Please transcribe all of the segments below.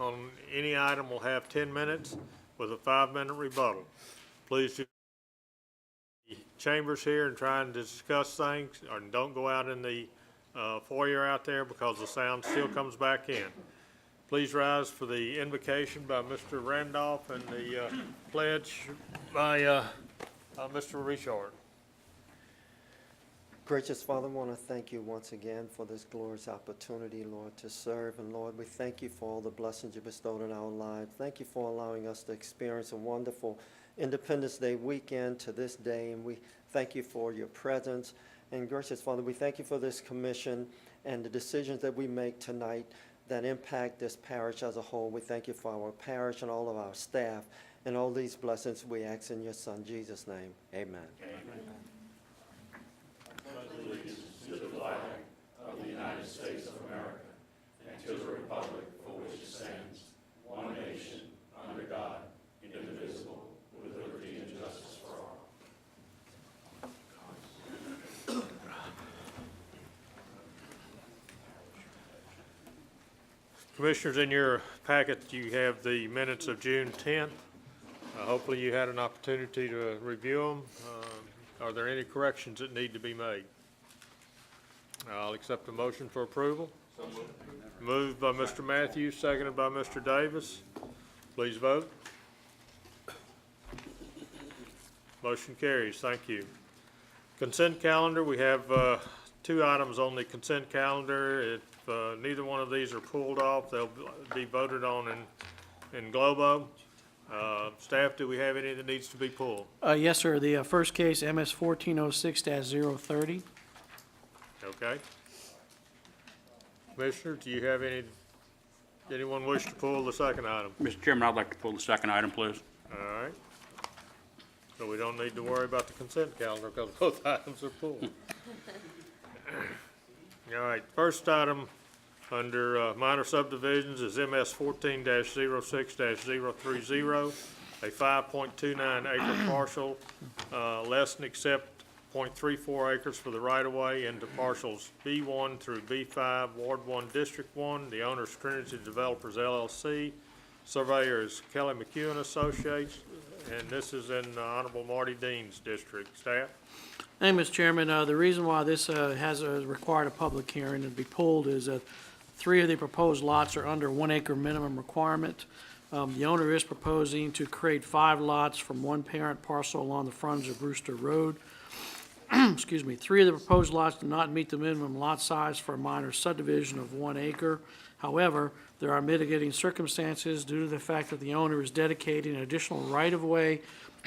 on any item will have 10 minutes with a 5-minute rebuttal. Please do the chambers here and try and discuss things, or don't go out in the foyer out there because the sound still comes back in. Please rise for the invocation by Mr. Randolph and the pledge by Mr. Richard. Gracious Father, I want to thank you once again for this glorious opportunity, Lord, to serve. And Lord, we thank you for all the blessings you bestowed in our lives. Thank you for allowing us to experience a wonderful Independence Day weekend to this day. And we thank you for your presence. And gracious Father, we thank you for this commission and the decisions that we make tonight that impact this parish as a whole. We thank you for our parish and all of our staff. And all these blessings we ask in your Son, Jesus' name. Amen. Amen. Allegiance to the flag of the United States of America and to the republic for which it stands, one nation, under God, indivisible, with liberty and justice for all. Commissioners, in your packet you have the minutes of June 10th. Hopefully you had an opportunity to review them. Are there any corrections that need to be made? I'll accept a motion for approval. So moved by Mr. Matthews, seconded by Mr. Davis. Please vote. Motion carries. Thank you. Consent calendar. We have 2 items on the consent calendar. If neither one of these are pulled off, they'll be voted on in Globo. Staff, do we have any that needs to be pulled? Yes, sir. The first case, MS 1406-030. Okay. Commissioner, do you have anyone wish to pull the second item? Mr. Chairman, I'd like to pull the second item, please. All right. So we don't need to worry about the consent calendar because both items are pulled. All right. First item under minor subdivisions is MS 14-06-030, a 5.29 acre parcel, less than except 0.34 acres for the right-of-way into parcels B1 through B5, Ward 1, District 1. The owner is Trinity Developers, LLC. Surveyor is Kelly McEwen Associates, and this is in Honorable Marty Dean's district. Staff? Thank you, Mr. Chairman. The reason why this has required a public hearing to be pulled is that 3 of the proposed lots are under 1 acre minimum requirement. The owner is proposing to create 5 lots from 1 parent parcel along the frontage of Brewster Road. Excuse me. 3 of the proposed lots do not meet the minimum lot size for a minor subdivision of 1 acre. However, there are mitigating circumstances due to the fact that the owner is dedicating an additional right-of-way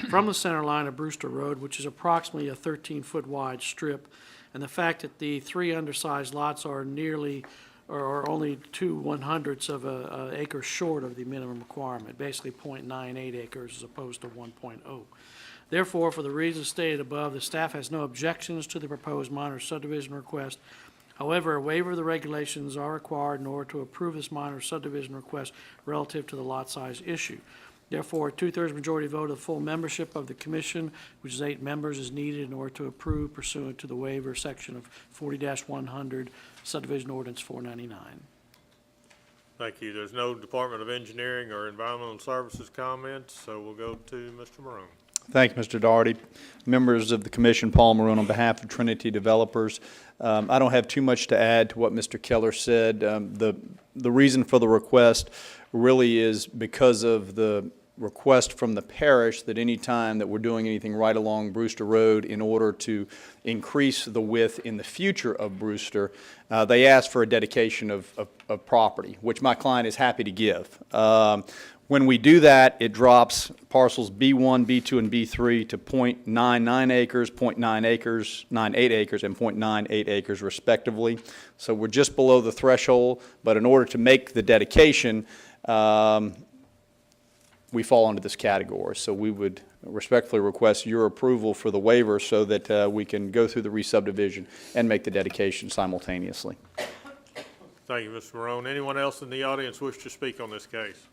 from the center line of Brewster Road, which is approximately a 13-foot wide strip, and the fact that the 3 undersized lots are only 2/100ths of an acre short of the minimum requirement, basically 0.98 acres as opposed to 1.0. Therefore, for the reasons stated above, the staff has no objections to the proposed minor subdivision request. However, a waiver of the regulations are required in order to approve this minor subdivision request relative to the lot size issue. Therefore, a 2/3 majority vote of the full membership of the commission, which is 8 members, is needed in order to approve pursuant to the waiver section of 40-100 subdivision ordinance 499. Thank you. There's no Department of Engineering or Environmental Services comments, so we'll go to Mr. Maroon. Thank you, Mr. Daugherty. Members of the Commission, Paul Maroon on behalf of Trinity Developers. I don't have too much to add to what Mr. Keller said. The reason for the request really is because of the request from the parish that any time that we're doing anything right along Brewster Road in order to increase the width in the future of Brewster, they asked for a dedication of property, which my client is happy to give. When we do that, it drops parcels B1, B2, and B3 to 0.99 acres, 0.9 acres, 0.98 acres, and 0.98 acres respectively. So we're just below the threshold, but in order to make the dedication, we fall under this category. So we would respectfully request your approval for the waiver so that we can go through the re-subdivision and make the dedication simultaneously. Thank you, Mr. Maroon. Anyone else in the audience wish to speak on this case?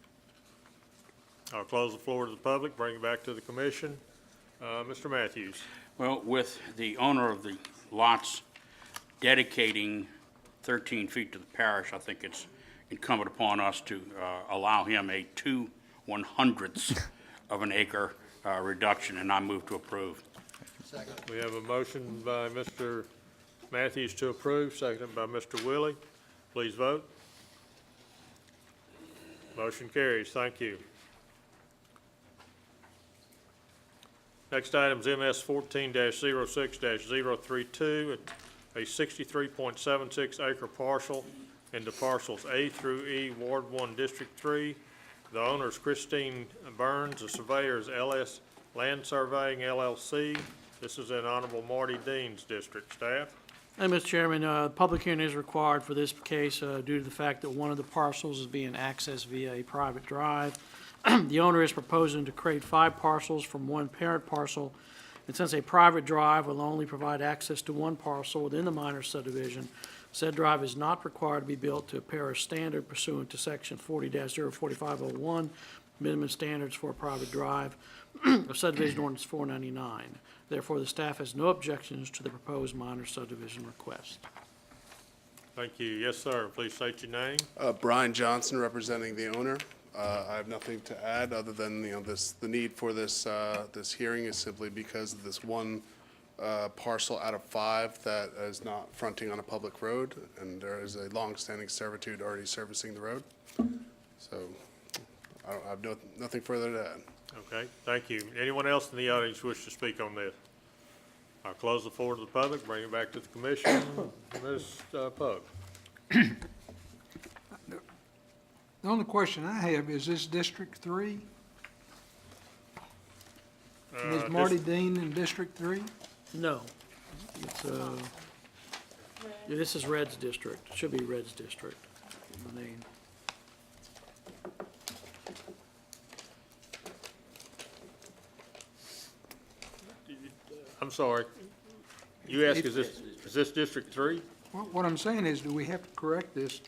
I'll close the floor to the public, bring it back to the commission. Mr. Matthews. Well, with the owner of the lots dedicating 13 feet to the parish, I think it's incumbent upon us to allow him a 2/100ths of an acre reduction, and I move to approve. We have a motion by Mr. Matthews to approve, seconded by Mr. Willie. Please vote. Motion carries. Thank you. Next item is MS 14-06-032, a 63.76 acre parcel into parcels A through E, Ward 1, District 3. The owner is Christine Burns, the surveyor is LS Land Surveying LLC. This is in Honorable Marty Dean's district. Staff? Hey, Mr. Chairman, public hearing is required for this case due to the fact that one of the parcels is being accessed via a private drive. The owner is proposing to create 5 parcels from one parent parcel, and since a private drive will only provide access to one parcel within the minor subdivision, said drive is not required to be built to a parish standard pursuant to Section 40-04501, minimum standards for a private drive of subdivision ordinance 499. Therefore, the staff has no objections to the proposed minor subdivision request. Thank you. Yes, sir. Please state your name. Brian Johnson, representing the owner. I have nothing to add other than, the need for this hearing is simply because of this one parcel out of 5 that is not fronting on a public road, and there is a long-standing servitude already servicing the road. So I have nothing further to add. Okay, thank you. Anyone else in the audience wish to speak on this? I'll close the floor to the public, bring it back to the commission. Ms. Pug. The only question I have is this District 3? Is Marty Dean in District 3? No. It's, yeah, this is Red's district. It should be Red's district. The name. I'm sorry. You asked, is this District 3? What I'm saying is, do we have to correct this?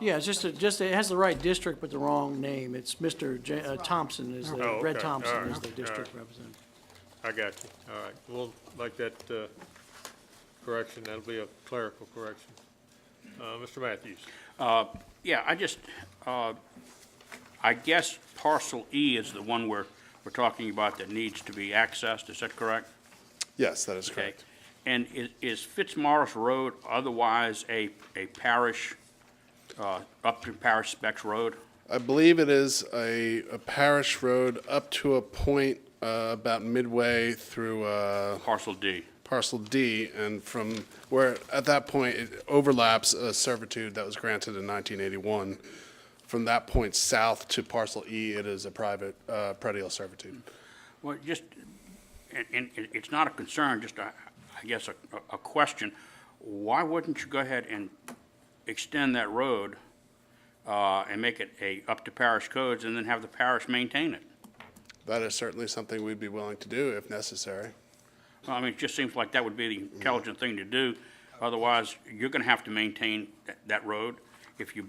Yeah, it's just it has the right district but the wrong name. It's Mr. Thompson is the, Oh, Red okay. Thompson All right. is the district All right. representative. I got you. All right. We'll make that correction. That'll be a clerical correction. Mr. Matthews. Yeah, I guess parcel E is the one we're talking about that needs to be accessed. Is that correct? Yes, that is Okay. correct. And is Fitzmaurice Road otherwise a parish, up to parish specs road? I believe it is a parish road up to a point about midway through Parcel D. parcel D, and from where, at that point, it overlaps a servitude that was granted in 1981. From that point south to parcel E, it is a private predial servitude. Well, just, and it's not a concern, just I guess a question. Why wouldn't you go ahead and extend that road and make it up to parish codes and then have the parish maintain it? That is certainly something we'd be willing to do if necessary. I mean, it just seems like that would be the intelligent thing to do. Otherwise, you're gonna have to maintain that road. If you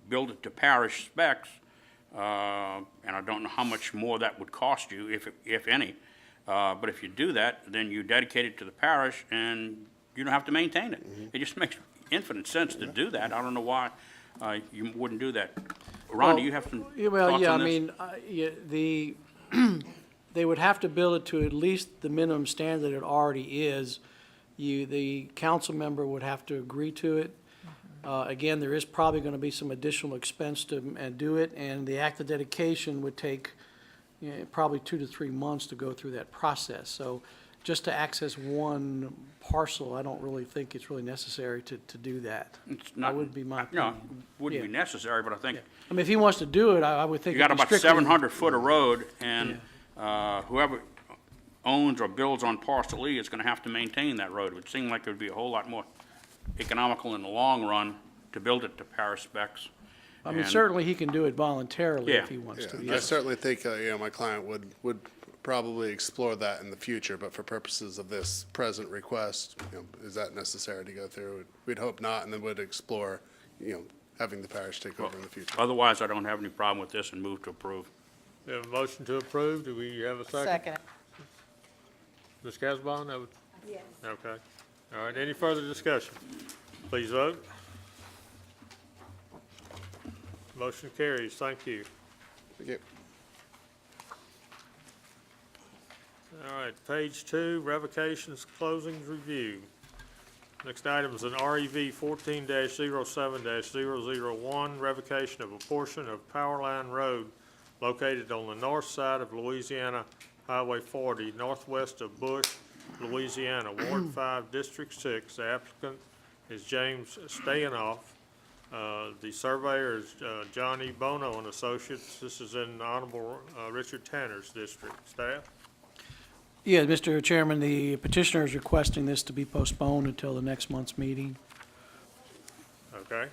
build it to parish specs, and I don't know how much more that would cost you, if any. But if you do that, then you dedicate it to the parish and you don't have to maintain it. It just makes infinite sense to do that. I don't know why you wouldn't do that. Ron, do you have some Yeah, well, thoughts yeah, I on this? mean, they would have to build it to at least the minimum standard it already is. The council member would have to agree to it. Again, there is probably going to be some additional expense to do it, and the act of dedication would take probably 2 to 3 months to go through that process. So just to access one parcel, I don't really think it's really necessary to do that. It's That not- would be my No, opinion. wouldn't be Yeah. necessary, but I think I mean, if he wants to do it, I would think. you got it'd be about strictly- 700 foot of road, and whoever owns or builds on parcel E is gonna have to maintain that road. It would seem like it would be a whole lot more economical in the long run to build it to parish specs. I mean, And- certainly he can do it voluntarily Yeah. if he wants to. Yeah, I Yes. certainly think, my client would probably explore that in the future, but for purposes of this present request, is that necessary to go through? We'd hope not, and then would explore, having the parish take over in the future. Otherwise, I don't have any problem with this and move to approve. We have a motion to approve. Do we have a second? Second. Ms. Casbon? That would- Yes. Okay. All right. Any further discussion? Please vote. Motion carries. Thank you. Thank you. All right, page 2, revocations, closings, review. Next item is an REV 14-07-001, revocation of a portion of Powerline Road located on the north side of Louisiana Highway 40, northwest of Bush, Louisiana, Ward 5, District 6. The applicant is James Stayanoff. The surveyor is John E. Bono and Associates. This is in Honorable Richard Tanner's district. Staff? Yeah, Mr. Chairman, the petitioner is requesting this to be postponed until the next month's meeting. Okay.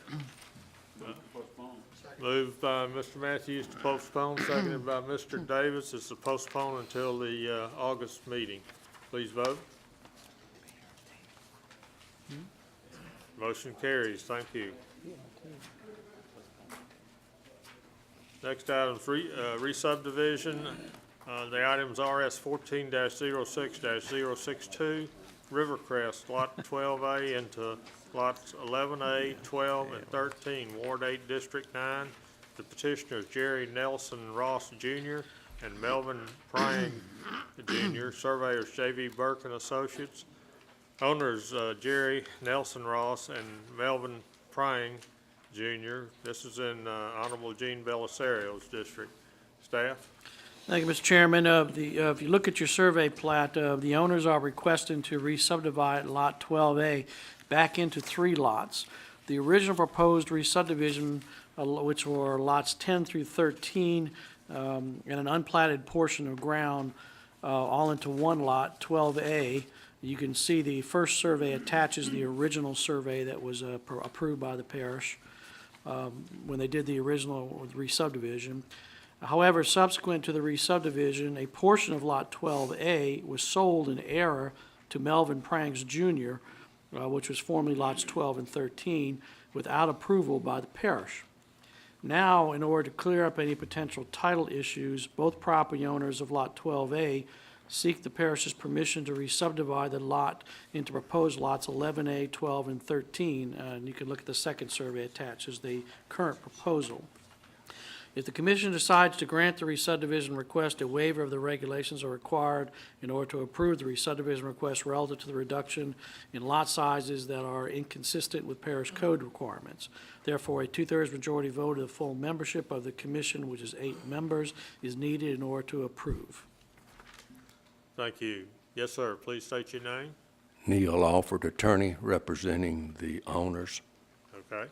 Moved by Mr. Matthews to postpone, seconded by Mr. Davis. It's to postpone until the August meeting. Please vote. Motion carries. Thank you. Next item is re-subdivision. The items RS 14-06-062, Rivercrest, Lot 12A into Lots 11A, 12, and 13, Ward 8, District 9. The petitioners Jerry Nelson Ross Jr. and Melvin Prang Jr., surveyors J.V. Burke and Associates. Owners Jerry Nelson Ross and Melvin Prang Jr. This is in Honorable Gene Belisario's district. Staff? Thank you, Mr. Chairman. If you look at your survey plat, the owners are requesting to re-subdivide Lot 12A back into 3 lots. The original proposed re-subdivision, which were lots 10 through 13, and an unplatted portion of ground, all into 1 lot, 12A. You can see the first survey attaches the original survey that was approved by the parish when they did the original re-subdivision. However, subsequent to the re-subdivision, a portion of Lot 12A was sold in error to Melvin Prangs Jr., which was formerly lots 12 and 13, without approval by the parish. Now, in order to clear up any potential title issues, both property owners of Lot 12A seek the parish's permission to re-subdivide the lot into proposed lots 11A, 12, and 13. And you can look at the second survey attached as the current proposal. If the commission decides to grant the re-subdivision request, a waiver of the regulations are required in order to approve the re-subdivision request relative to the reduction in lot sizes that are inconsistent with parish code requirements. Therefore, a 2/3 majority vote of the full membership of the commission, which is 8 members, is needed in order to approve. Thank you. Yes, sir. Please state your name. Neil Alford, attorney representing the owners. Okay.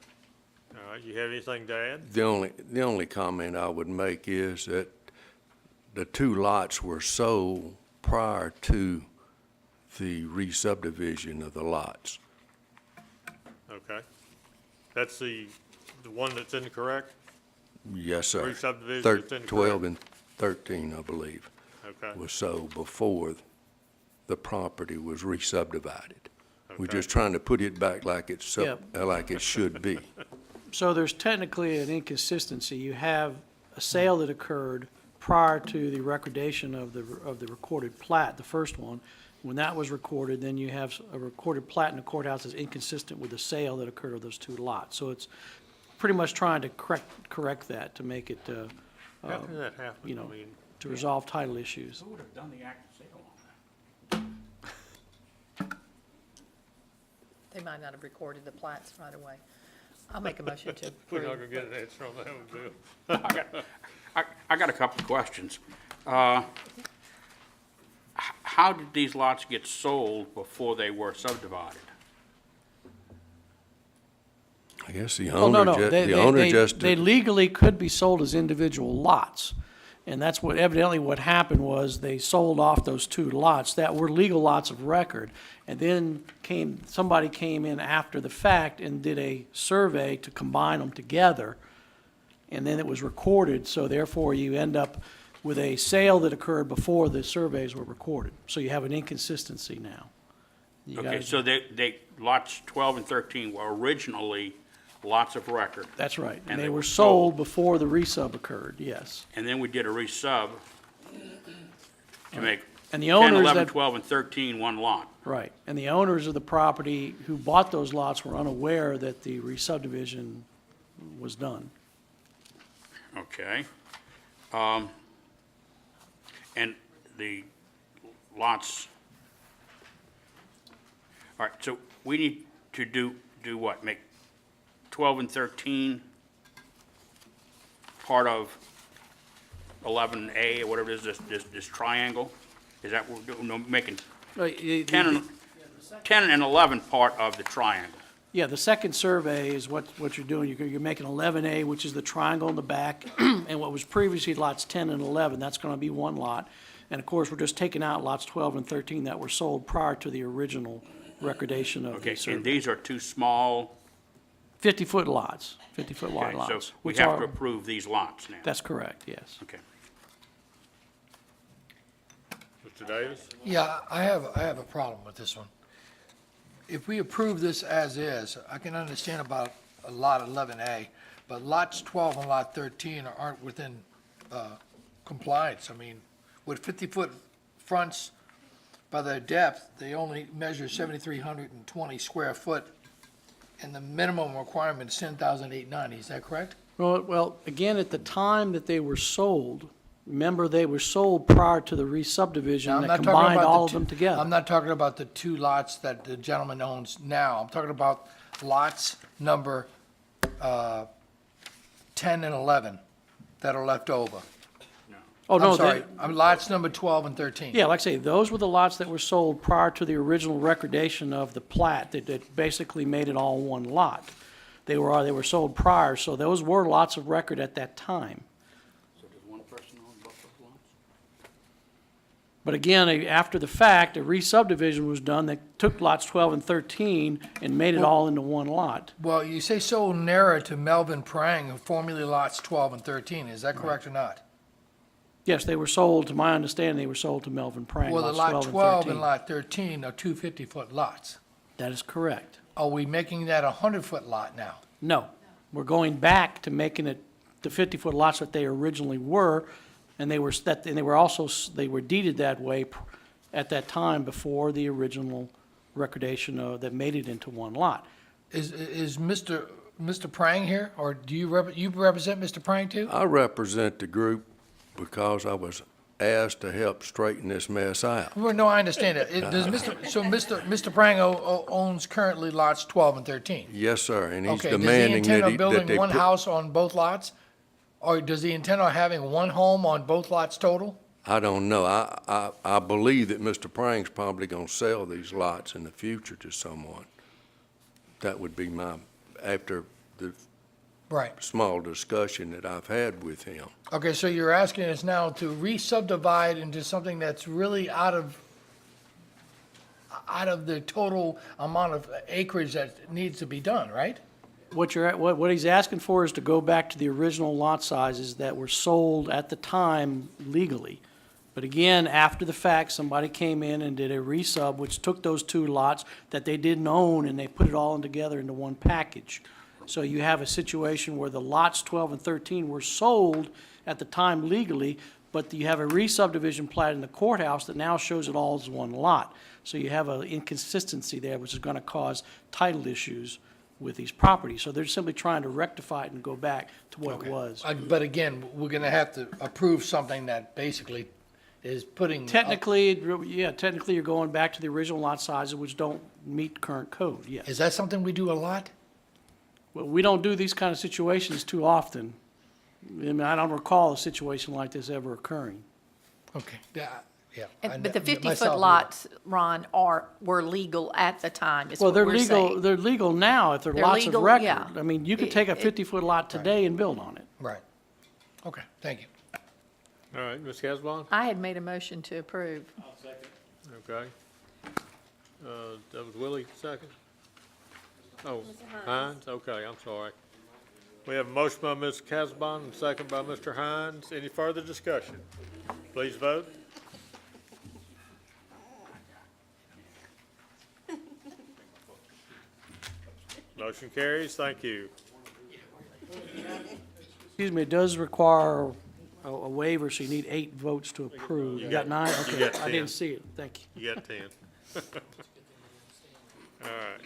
All right. You have anything to add? The only comment I would make is that the 2 lots were sold prior to the re-subdivision of the lots. Okay. That's the one that's incorrect? Yes, sir. Re-subdivision that's incorrect? 12 and 13, I believe, Okay. was sold before the property was re-subdivided. We're Okay. just trying to put it back like it's Yep. like it should be. So there's technically an inconsistency. You have a sale that occurred prior to the recordation of the recorded plat, the first one. When that was recorded, then you have a recorded plat in the courthouse that's inconsistent with the sale that occurred of those 2 lots. So it's pretty much trying to correct that to make it, How can that happen? you know, I mean, to resolve title issues. Who would have done the active sale on that? They might not have recorded the plats right away. I'll make a motion to we're not approve. gonna get an answer on that one, Bill. I got a couple of questions. How did these lots get sold before they were subdivided? I guess the Oh, no, owner no. They legally could be sold as individual lots. And that's what, evidently what happened was they sold off those 2 lots that were legal lots of record. And then somebody came in after the fact and did a survey to combine them together. And then it was recorded, so therefore you end up with a sale that occurred before the surveys were recorded. So you have an inconsistency now. You Okay, gotta- so lots 12 and 13 were originally lots of record, That's right. and And they they were were sold before the resub occurred, yes. and then we did a resub to make And the 10, owners 11, that, 12, and 13 one lot. right, and the owners of the property who bought those lots were unaware that the re-subdivision was done. Okay. And the lots, all right, so we need to do what? Make 12 and 13 part of 11A, or whatever it is, this triangle? Is that what we're doing? No, making 10 and 11 part of the triangle? Yeah, the second survey is what you're doing. You're making 11A, which is the triangle in the back, and what was previously lots 10 and 11, that's going to be one lot. And of course, we're just taking out lots 12 and 13 that were sold prior to the original recordation of Okay, the survey. and these are two small, 50-foot lots, 50-foot wide okay, lots. so we which have are- to approve these lots now? That's correct, yes. Okay. Mr. Davis? Yeah, I have a problem with this one. If we approve this as is, I can understand about lot 11A, but lots 12 and lot 13 aren't within compliance. I mean, with 50-foot fronts, by their depth, they only measure 7,320 square foot, and the minimum requirement is 10,890. Is that correct? Well, again, at the time that they were sold, remember, they were sold prior to the Now, re-subdivision I'm that not talking combined about the all of two- them together. I'm not talking about the two lots that the gentleman owns now. I'm talking about lots number 10 and 11 that are left over. Oh, no, I'm sorry, they, lots number 12 and 13. yeah, like I say, those were the lots that were sold prior to the original recordation of the plat that basically made it all one lot. They were sold prior, so those were lots of record at that time. So does one person own both those lots? But again, after the fact, a re-subdivision was done that took lots 12 and 13 and made it all into one lot. Well, you say sold narrow to Melvin Prang, who formerly lots 12 and 13. Is that correct or not? Yes, they were sold, to my understanding, they were sold to Melvin Prang, Well, the lots lot 12 and 13. 12 and lot 13 are 250-foot lots. That is correct. Are we making that a 100-foot lot now? No, we're going back to making it the 50-foot lots that they originally were, and they were deeded that way at that time before the original recordation that made it into one lot. Is Mr. Prang here, or do you represent Mr. Prang too? I represent the group because I was asked to help straighten this mess out. Well, no, I understand that. Mr. Prang owns currently lots 12 and 13? Yes, sir, and he's Okay, does he demanding intend that on that building they one put. house on both lots? Or does he intend on having one home on both lots total? I don't know. I believe that Mr. Prang's probably gonna sell these lots in the future to someone. That would be after the Right. small discussion that I've had with him. Okay, so you're asking us now to re-subdivide into something that's really out of the total amount of acreage that needs to be done, right? What he's asking for is to go back to the original lot sizes that were sold at the time legally. But again, after the fact, somebody came in and did a resub, which took those two lots that they didn't own, and they put it all in together into one package. So you have a situation where the lots 12 and 13 were sold at the time legally, but you have a re-subdivision plat in the courthouse that now shows it all as one lot. So you have an inconsistency there, which is going to cause title issues with these properties. So they're simply trying to rectify it and go back to what it was. But again, we're gonna have to approve something that basically is putting. Technically, you're going back to the original lot sizes, which don't meet current code, yes. Is that something we do a lot? Well, we don't do these kind of situations too often. I mean, I don't recall a situation like this ever occurring. Okay, yeah. But the 50-foot myself, lots, Ron, were legal at the time, is Well, what they're we're legal, saying. they're legal now if they're They're lots of legal, record. yeah. I mean, you could take a 50-foot lot today and build on it. Right. Okay, thank you. All right, Ms. Casbon? I had made a motion to approve. Okay. That was Willie, second? Oh, Hines, okay, I'm sorry. We have a motion by Ms. Casbon and second by Mr. Hines. Any further discussion? Please vote. Motion carries, thank you. Excuse me, it does require a waiver, so you need 8 votes to approve. You got 9? Okay, got I 10. didn't see it, thank you. You got 10. All right.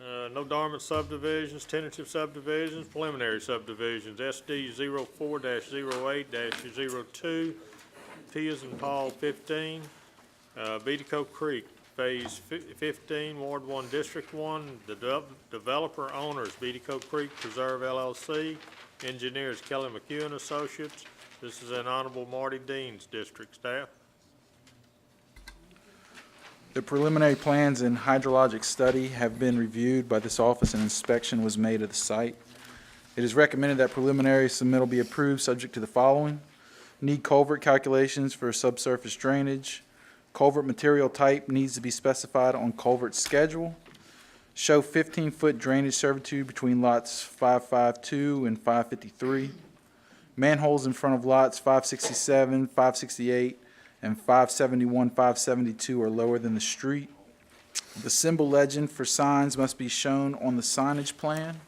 No dormant subdivisions, tentative subdivisions, preliminary subdivisions, SD 04-08-02, P as in Paul 15, Beatico Creek, Phase 15, Ward 1, District 1. The developer owners, Beatico Creek Preserve LLC, engineers Kelly McHugh and Associates. This is in Honorable Marty Dean's district. Staff? The preliminary plans and hydrologic study have been reviewed by this office and inspection was made of the site. It is recommended that preliminary submittal be approved subject to the following. Need culvert calculations for subsurface drainage. Culvert material type needs to be specified on culvert schedule. Show 15-foot drainage servitude between lots 552 and 553. Manholes in front of lots 567, 568, and 571, 572 are lower than the street. The symbol legend for signs must be shown on the signage plan.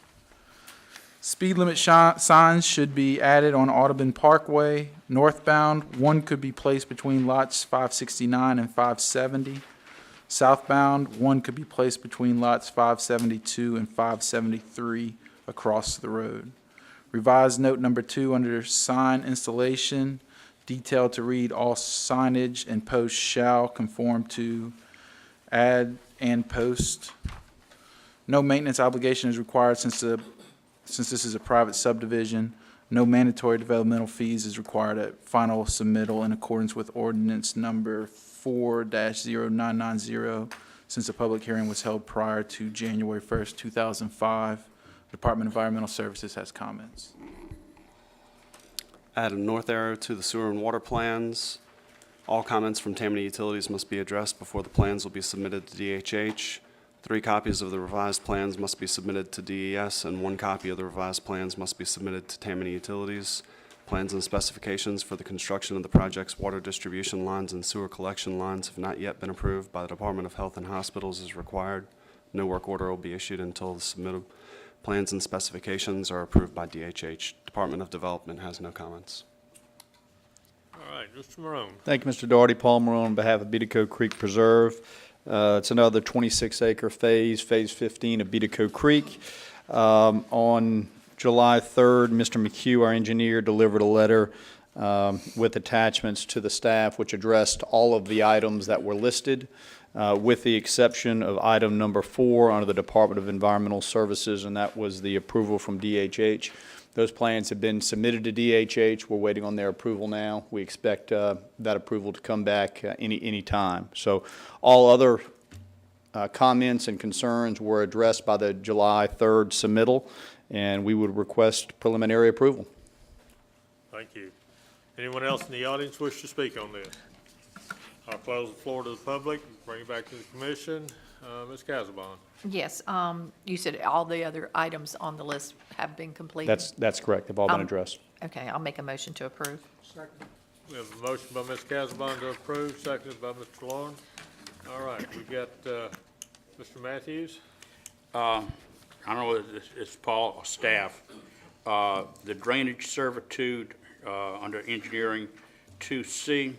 Speed limit signs should be added on Audubon Parkway. Northbound, one could be placed between lots 569 and 570. Southbound, one could be placed between lots 572 and 573 across the road. Revised note number 2 under sign installation, detailed to read, all signage and posts shall conform to add and post. No maintenance obligation is required since this is a private subdivision. No mandatory developmental fees is required at final submittal in accordance with ordinance number 4-0990, since the public hearing was held prior to January 1st, 2005. Department of Environmental Services has comments. Add a north arrow to the sewer and water plans. All comments from Tammany Utilities must be addressed before the plans will be submitted to DHH. 3 copies of the revised plans must be submitted to DES, and 1 copy of the revised plans must be submitted to Tammany Utilities. Plans and specifications for the construction of the project's water distribution lines and sewer collection lines have not yet been approved by the Department of Health and Hospitals as required. No work order will be issued until the submitted plans and specifications are approved by DHH. Department of Development has no comments. All right, Mr. Morone. Thank you, Mr. Daugherty. Paul Morone on behalf of Beatico Creek Preserve. It's another 26-acre phase 15 of Beatico Creek. On July 3rd, Mr. McHugh, our engineer, delivered a letter with attachments to the staff which addressed all of the items that were listed, with the exception of item number 4 under the Department of Environmental Services, and that was the approval from DHH. Those plans have been submitted to DHH. We're waiting on their approval now. We expect that approval to come back any time. So all other comments and concerns were addressed by the July 3rd submittal, and we would request preliminary approval. Thank you. Anyone else in the audience wish to speak on this? I'll close the floor to the public, bring it back to the commission. Ms. Casabon. Yes, you said all the other items on the list have been completed? That's correct. They've all been addressed. Okay, I'll make a motion to approve. We have a motion by Ms. Casabon to approve, seconded by Mr. Lauren. All right, we got Mr. Matthews. I don't know whether it's Paul or staff. The drainage servitude under engineering 2C,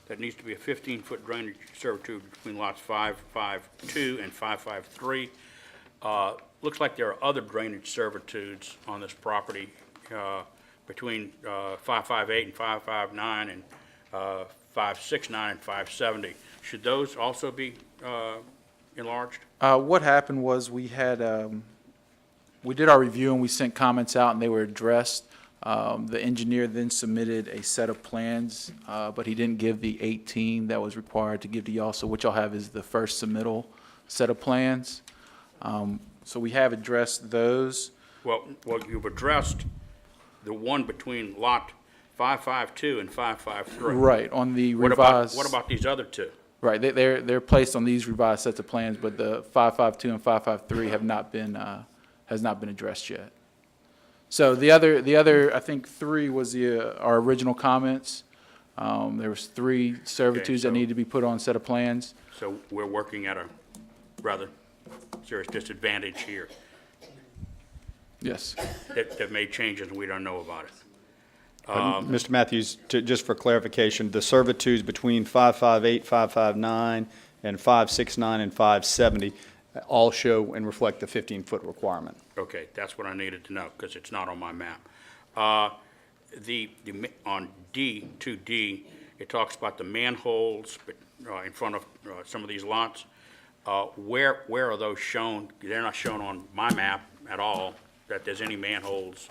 that needs to be a 15-foot drainage servitude between lots 552 and 553. Looks like there are other drainage servitudes on this property between 558 and 559 and 569 and 570. Should those also be enlarged? What happened was we had, we did our review and we sent comments out and they were addressed. The engineer then submitted a set of plans, but he didn't give the 18 that was required to give to y'all. So what y'all have is the first submittal set of plans. So we have addressed those. Well, you've addressed the one between lot 552 and 553. Right, on the revised. What about these other two? Right, they're placed on these revised sets of plans, but the 552 and 553 have not been, has not been addressed yet. So the other, I think 3 was our original comments. There was 3 servitudes that needed to be put on a set of plans. So we're working at a rather serious disadvantage here. Yes. That made changes and we don't know about it. Mr. Matthews, just for clarification, the servitudes between 558, 559, and 569 and 570, all show and reflect the 15-foot requirement. Okay, that's what I needed to know, because it's not on my map. On D, 2D, it talks about the manholes in front of some of these lots. Where are those shown? They're not shown on my map at all, that there's any manholes,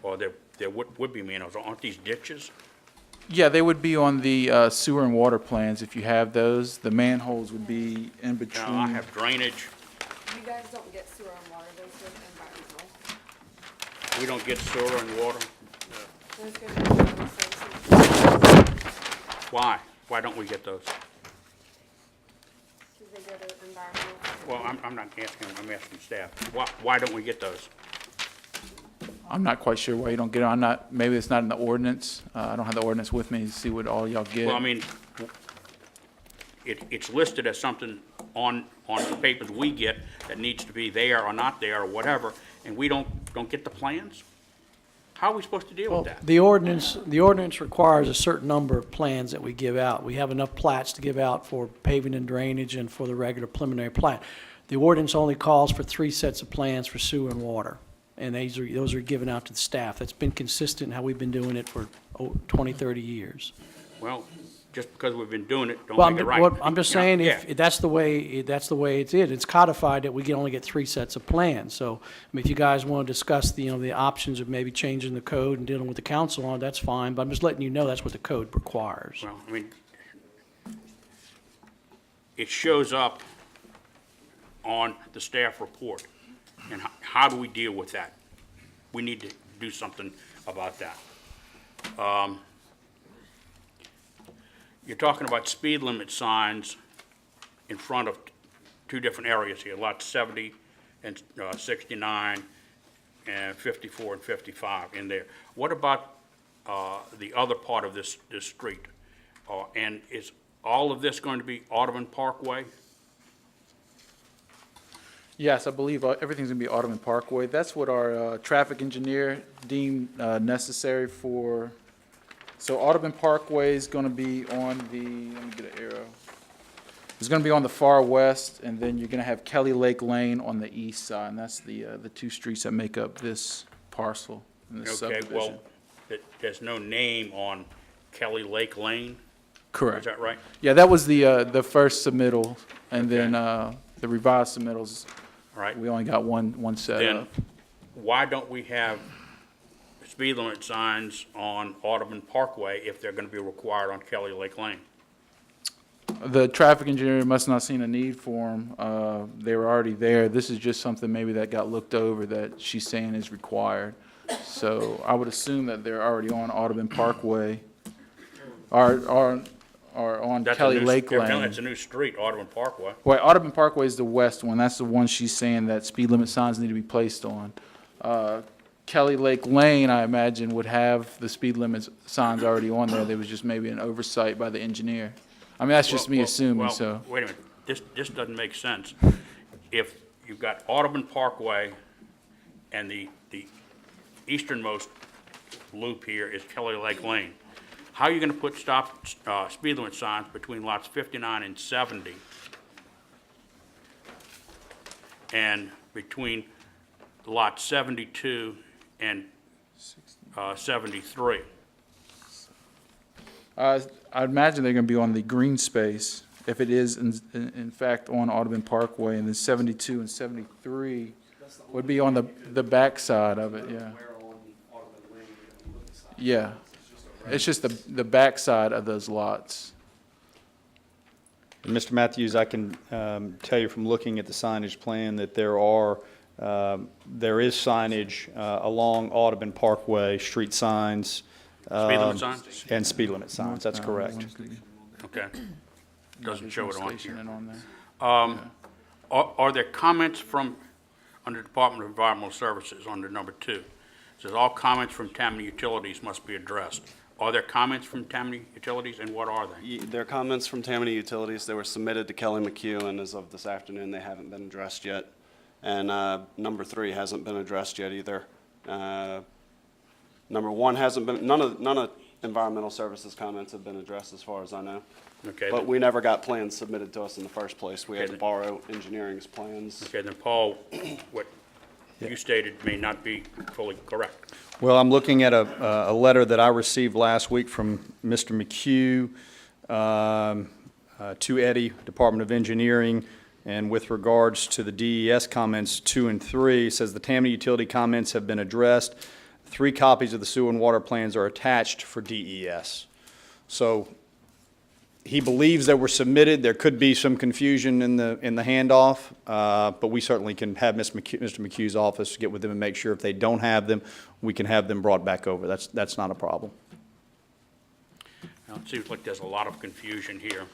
or there would be manholes. Aren't these ditches? Yeah, they would be on the sewer and water plans if you have those. The manholes would be in between. Now, I have drainage. You guys don't get sewer and water, those are environmental. We don't get sewer and water. Those go to environmental services, Why? Why don't we get those? because they go to environmental. Well, I'm not asking, I'm asking staff. Why don't we get those? I'm not quite sure why you don't get it. Maybe it's not in the ordinance. I don't have the ordinance with me to see what all y'all get. Well, I mean, it's listed as something on the papers we get that needs to be there or not there or whatever, and we don't get the plans? How are we supposed to deal with that? The ordinance requires a certain number of plans that we give out. We have enough plats to give out for paving and drainage and for the regular preliminary plat. The ordinance only calls for 3 sets of plans for sewer and water, and those are given out to the staff. That's been consistent how we've been doing it for 20, 30 years. Well, just because we've been doing it, don't Well, make it right. I'm just You know, saying, yeah. if that's the way it is. It's codified that we can only get 3 sets of plans. So, I mean, if you guys want to discuss the options of maybe changing the code and dealing with the council on it, that's fine, but I'm just letting you know that's what the code requires. Well, I mean, it shows up on the staff report, and how do we deal with that? We need to do something about that. You're talking about speed limit signs in front of 2 different areas here, lots 70 and 69, and 54 and 55 in there. What about the other part of this street? And is all of this going to be Audubon Parkway? Yes, I believe everything's going to be Audubon Parkway. That's what our traffic engineer deemed necessary for. So Audubon Parkway is going to be on the, let me get an arrow. It's going to be on the far west, and then you're going to have Kelly Lake Lane on the east side, and that's the 2 streets that make up this parcel in this Okay, subdivision. well, there's no name on Kelly Lake Lane, Correct. is that right? Yeah, that was the first submittal, and then the revised submittals, All right. we only got one set Then up. why don't we have speed limit signs on Audubon Parkway if they're going to be required on Kelly Lake Lane? The traffic engineer must not have seen a need for them. They were already there. This is just something maybe that got looked over that she's saying is required. So I would assume that they're already on Audubon Parkway, or on That's a Kelly new- Lake evidently Lane. It's a new street, Audubon Parkway. Well, Audubon Parkway is the west one. That's the one she's saying that speed limit signs need to be placed on. Kelly Lake Lane, I imagine, would have the speed limit signs already on there. There was just maybe an oversight by the engineer. I mean, that's just me assuming, so. Wait a minute, this doesn't make sense. If you've got Audubon Parkway and the easternmost loop here is Kelly Lake Lane, how are you gonna put speed limit signs between lots 59 and 70? And between lot 72 and 73? I'd imagine they're gonna be on the green space, if it is in fact on Audubon Parkway, and then 72 and 73 would be on the back side of it, yeah. Yeah, it's just the back side of those lots. And Mr. Matthews, I can tell you from looking at the signage plan that there is signage along Audubon Parkway, street signs. Speed limit signs? And speed limit signs, that's correct. Okay. Doesn't show it on Station here. and on there. Are there comments from, under Department of Environmental Services, under number 2? It says all comments from Tammany Utilities must be addressed. Are there comments from Tammany Utilities, and what are they? There are comments from Tammany Utilities. They were submitted to Kelly McHugh, and as of this afternoon, they haven't been addressed yet. And number 3 hasn't been addressed yet either. Number 1 hasn't been, none of environmental services comments have been addressed as far as I know. Okay, But then- we never got plans submitted to us in the first place. We had Okay, to borrow engineering's plans. okay, then Paul, what you stated may not be fully correct. Well, I'm looking at a letter that I received last week from Mr. McHugh to Eddie, Department of Engineering, and with regards to the DES comments 2 and 3, it says the Tammany utility comments have been addressed. 3 copies of the sewer and water plans are attached for DES. So he believes that were submitted. There could be some confusion in the handoff, but we certainly can have Mr. McHugh's office get with them and make sure if they don't have them, we can have them brought back over. That's not a problem. Now, it seems like there's a lot of confusion here.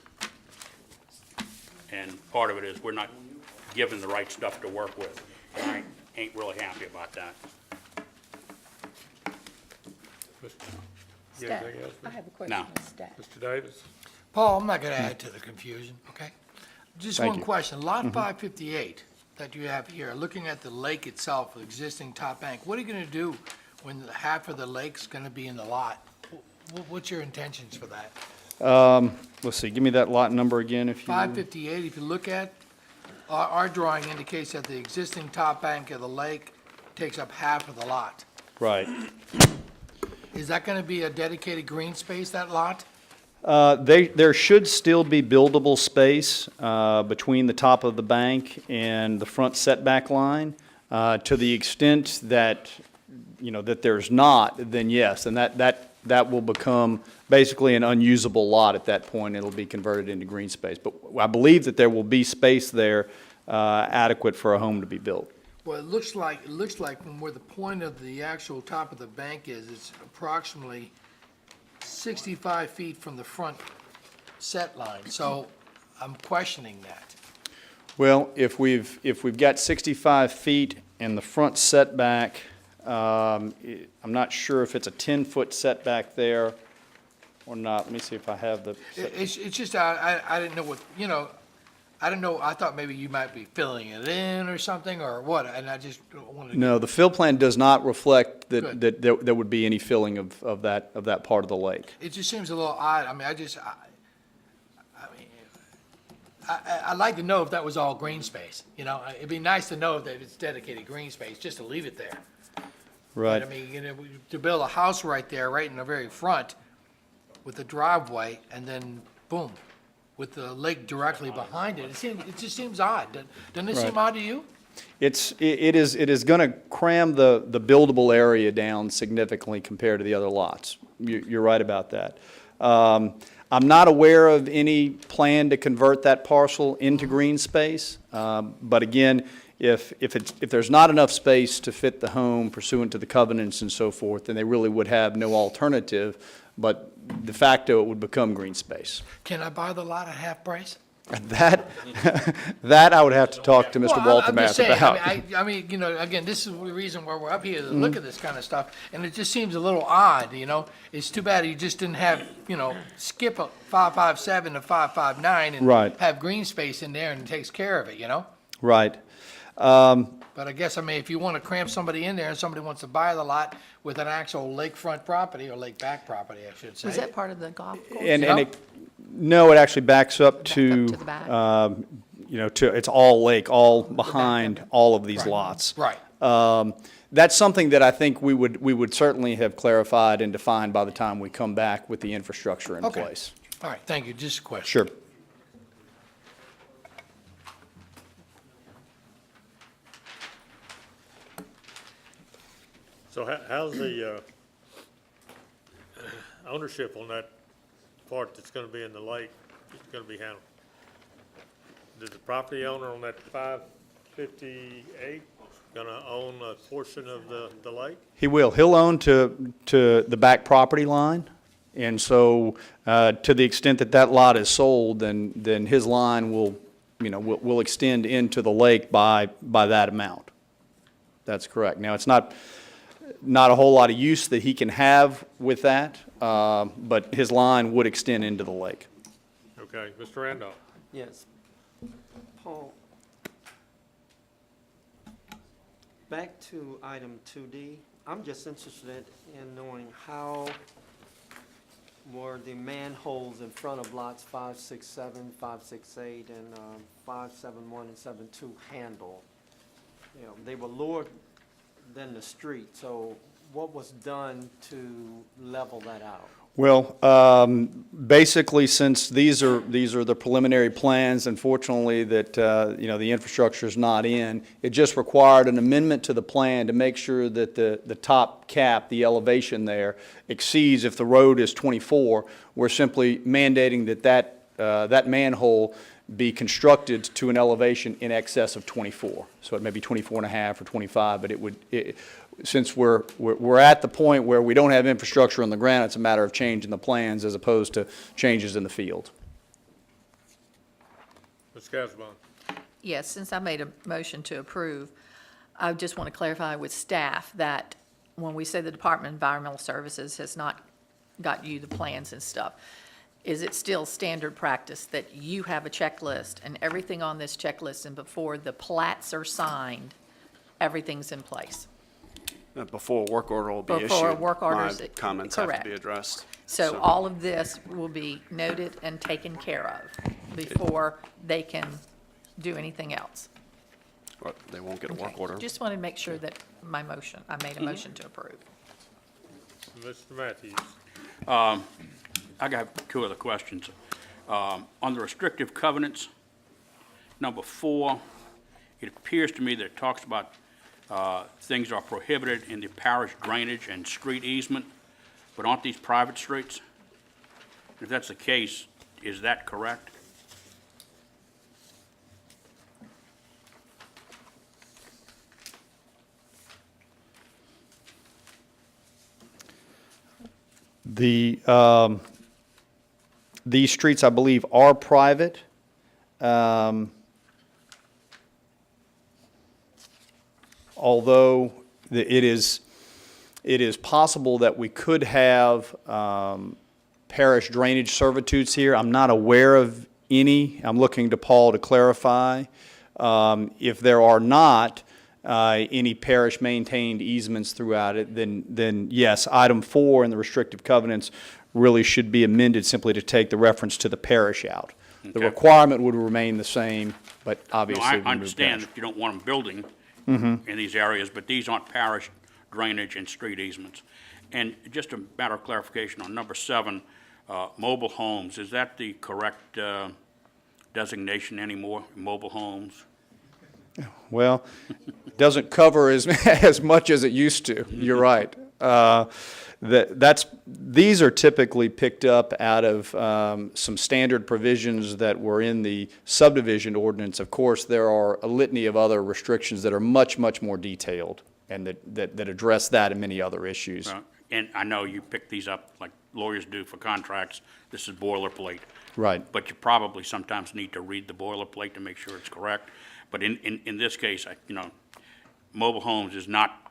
And part of it is we're not given the right stuff to work with. And I ain't really happy about that. Staff, Anything else? I have a question No. on staff. Mr. Davis? Paul, I'm not going to add to the confusion, okay? Just Thank one you. question. Lot 558 that you have here, looking at the lake itself, the existing top bank, what are you going to do when half of the lake's going to be in the lot? What's your intentions for that? Let's see, give me that lot number again if you. 558, if you look at, our drawing indicates that the existing top bank of the lake takes up half of the lot. Right. Is that going to be a dedicated green space, that lot? There should still be buildable space between the top of the bank and the front setback line. To the extent that, that there's not, then yes, and that will become basically an unusable lot at that point. It'll be converted into green space. But I believe that there will be space there adequate for a home to be built. Well, it looks like from where the point of the actual top of the bank is, it's approximately 65 feet from the front set line. So I'm questioning that. Well, if we've got 65 feet in the front setback, I'm not sure if it's a 10-foot setback there or not. Let me see if I have the. It's just, I didn't know what, I don't know, I thought maybe you might be filling it in or something, or what, and I just wanted to. No, the fill plan does not reflect Good. that there would be any filling of that part of the lake. It just seems a little odd. I mean, I'd like to know if that was all green space, It'd be nice to know that it's dedicated green space, just to leave it there. Right. But I mean, to build a house right there, right in the very front, with the driveway, and then boom, with the lake directly behind it, it just seems odd. Doesn't it seem Right. odd to you? It is going to cram the buildable area down significantly compared to the other lots. You're right about that. I'm not aware of any plan to convert that parcel into green space. But again, if there's not enough space to fit the home pursuant to the covenants and so forth, then they really would have no alternative. But de facto, it would become green space. Can I buy the lot at half price? That I would have to talk to Mr. Well, I'm Waltermath just saying, about. I mean, again, this is the reason why we're up here, to look at this kind of stuff, and it just seems a little odd, It's too bad you just didn't have, skip a 557 to 559 and Right. have green space in there and it takes care of it, Right. But I guess, if you want to cramp somebody in there and somebody wants to buy the lot with an actual lakefront property, or lake back property, I should say. Was that part of the golf course? And Yeah. no, it actually backs up to, to the back. it's all lake, all behind all of these lots. Right. That's something that I think we would certainly have clarified and defined by the time we come back with the infrastructure in Okay. place. All right, thank you. Just a question. Sure. So how's the ownership on that part that's gonna be in the lake, it's gonna be handled? Does the property owner on that 558 gonna own a portion of the lake? He will. He'll own to the back property line. And so, to the extent that lot is sold, then his line will extend into the lake by that amount. That's correct. Now, it's not a whole lot of use that he can have with that, but his line would extend into the lake. Okay, Mr. Randolph? Yes. Paul, back to item 2D, I'm just interested in knowing how were the manholes in front of lots 567, 568, and 571 and 72 handle. You know, they were lower than the street, so what was done to level that out? Well, basically, since these are the preliminary plans, unfortunately, that, you know, the infrastructure is not in, it just required an amendment to the plan to make sure that the top cap, the elevation there, exceeds, if the road is 24, we're simply mandating that manhole be constructed to an elevation in excess of 24. So it may be 24 and a half or 25, but since we're at the point where we don't have infrastructure on the ground, it's a matter of changing the plans as opposed to changes in the field. Ms. Casabon? Yes, since I made a motion to approve, I just want to clarify with staff that when we say the Department of Environmental Services has not got you the plans and stuff, is it still standard practice that you have a checklist and everything on this checklist, and before the plats are signed, everything's in place? Before a work order will be issued. Before work orders, My comments have to correct. be addressed. So all of this will be noted and taken care of before they can do anything else? But they won't get a work Okay. order. Just wanted to make sure that I made a motion to approve. Mr. Matthews? I got two other questions. On the restrictive covenants, number 4, it appears to me that it talks about things are prohibited in the parish drainage and street easement, but aren't these private streets? If that's the case, is that correct? These streets, I believe, are private. Although it is possible that we could have parish drainage servitudes here. I'm not aware of any. I'm looking to Paul to clarify. If there are not any parish-maintained easements throughout it, then yes, item 4 in the restrictive covenants really should be amended simply to take the reference to the parish out. The Okay. requirement would remain the same, but No, obviously. I we move understand parish. that you don't want them building in these areas, but these aren't parish drainage and street easements. And just a matter of clarification on number 7, mobile homes, is that the correct designation anymore, mobile homes? Well, it doesn't cover as much as it used to. You're right. These are typically picked up out of some standard provisions that were in the subdivision ordinance. Of course, there are a litany of other restrictions that are much, much more detailed and that address that and many other issues. And I know you pick these up like lawyers do for contracts. This is boilerplate. Right. But you probably sometimes need to read the boilerplate to make sure it's correct. But in this case, mobile homes is not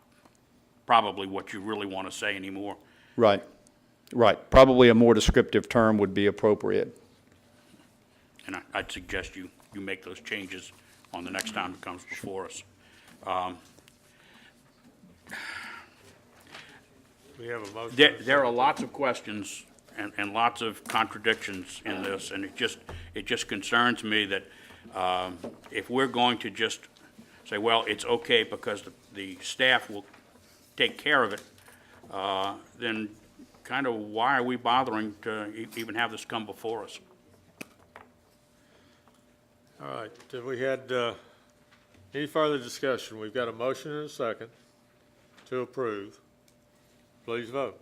probably what you really want to say anymore. Right. Right. Probably a more descriptive term would be appropriate. And I'd suggest you make those changes on the next time it comes before us. We have a motion. There are lots of questions and lots of contradictions in this, and it just concerns me that if we're going to just say, well, it's okay because the staff will take care of it, then kind of why are we bothering to even have this come before us? All right, have we had any further discussion? We've got a motion and a second to approve. Please vote.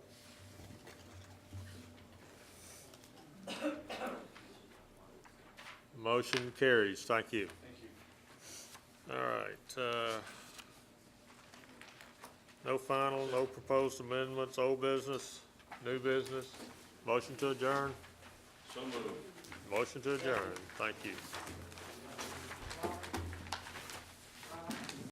Motion carries. Thank you. All right. No final, no proposed amendments, old business, new business. Motion to adjourn? So moved. Motion to adjourn. Thank you.